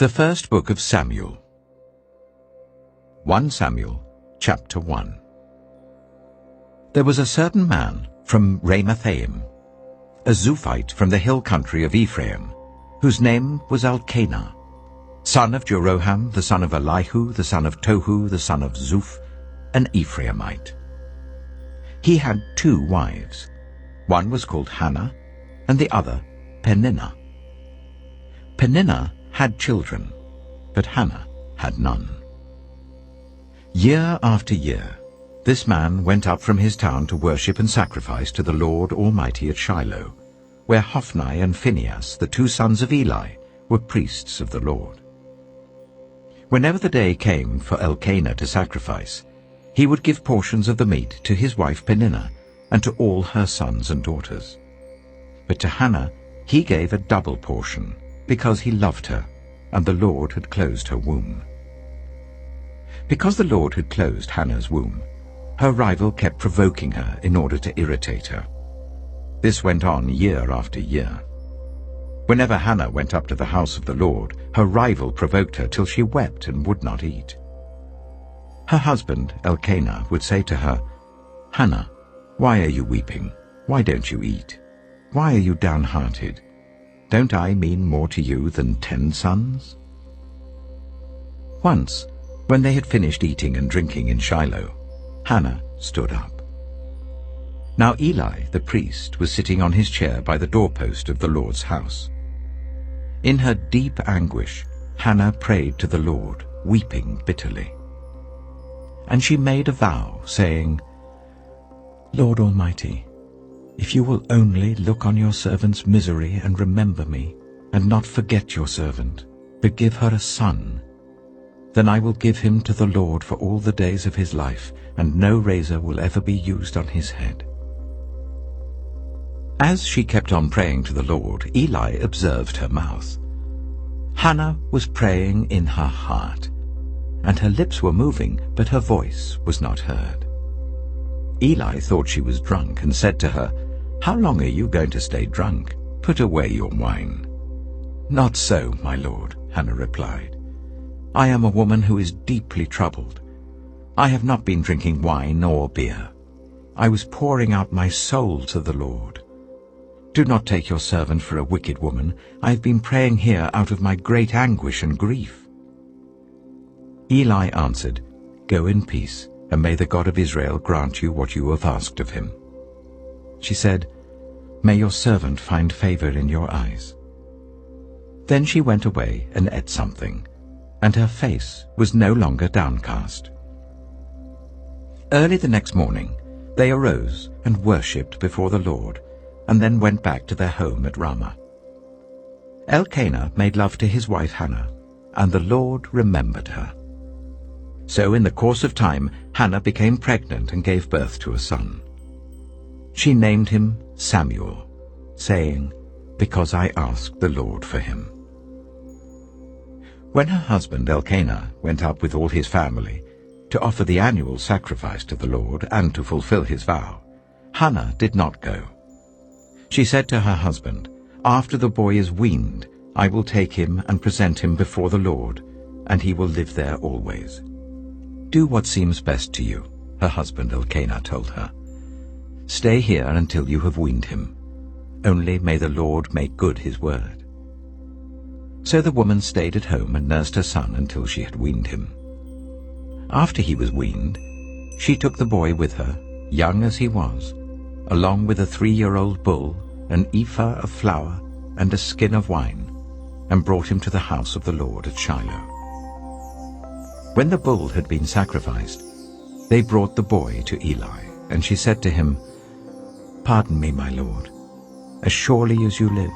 The First Book of Samuel. 1 Samuel, chapter 1. There was a certain man from Ramathaim, a Zuphite from the hill country of Ephraim, whose name was Elkanah, son of Jeroham, the son of Elihu, the son of Tohu, the son of Zuph, an Ephraimite. He had 2 wives. One was called Hannah, and the other Peninnah. Peninnah had children, but Hannah had none. Year after year, this man went up from his town to worship and sacrifice to the Lord Almighty at Shiloh, where Hophni and Phinehas, the 2 sons of Eli, were priests of the Lord. Whenever the day came for Elkanah to sacrifice, he would give portions of the meat to his wife Peninnah and to all her sons and daughters. But to Hannah he gave a double portion, because he loved her, and the Lord had closed her womb. Because the Lord had closed Hannah's womb, her rival kept provoking her in order to irritate her. This went on year after year. Whenever Hannah went up to the house of the Lord, her rival provoked her till she wept and would not eat. Her husband, Elkanah, would say to her, "Hannah, why are you weeping? Why don't you eat? Why are you downhearted? Don't I mean more to you than 10 sons?" Once, when they had finished eating and drinking in Shiloh, Hannah stood up. Now Eli, the priest, was sitting on his chair by the doorpost of the Lord's house. In her deep anguish, Hannah prayed to the Lord, weeping bitterly. And she made a vow, saying, "Lord Almighty, if you will only look on your servant's misery and remember me, and not forget your servant, but give her a son, then I will give him to the Lord for all the days of his life, and no razor will ever be used on his head." As she kept on praying to the Lord, Eli observed her mouth. Hannah was praying in her heart, and her lips were moving, but her voice was not heard. Eli thought she was drunk and said to her, "How long are you going to stay drunk? Put away your wine." "Not so, my lord," Hannah replied. "I am a woman who is deeply troubled. I have not been drinking wine or beer. I was pouring out my soul to the Lord. Do not take your servant for a wicked woman. I have been praying here out of my great anguish and grief." Eli answered, "Go in peace, and may the God of Israel grant you what you have asked of him." She said, "May your servant find favor in your eyes." Then she went away and ate something, and her face was no longer downcast. Early the next morning they arose and worshipped before the Lord, and then went back to their home at Ramah. Elkanah made love to his wife Hannah, and the Lord remembered her. So in the course of time Hannah became pregnant and gave birth to a son. She named him Samuel, saying, "Because I asked the Lord for him." When her husband Elkanah went up with all his family to offer the annual sacrifice to the Lord and to fulfill his vow, Hannah did not go. She said to her husband, "After the boy is weaned, I will take him and present him before the Lord, and he will live there always." "Do what seems best to you," her husband Elkanah told her. "Stay here until you have weaned him. Only may the Lord make good his word." So the woman stayed at home and nursed her son until she had weaned him. After he was weaned, she took the boy with her, young as he was, along with a 3-year-old bull, an ephah of flour, and a skin of wine, and brought him to the house of the Lord at Shiloh. When the bull had been sacrificed, they brought the boy to Eli, and she said to him, "Pardon me, my lord. As surely as you live,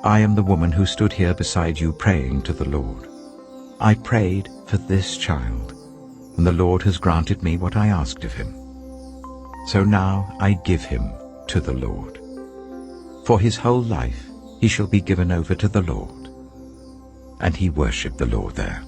I am the woman who stood here beside you praying to the Lord. I prayed for this child, and the Lord has granted me what I asked of him. So now I give him to the Lord. For his whole life he shall be given over to the Lord." And he worshipped the Lord there.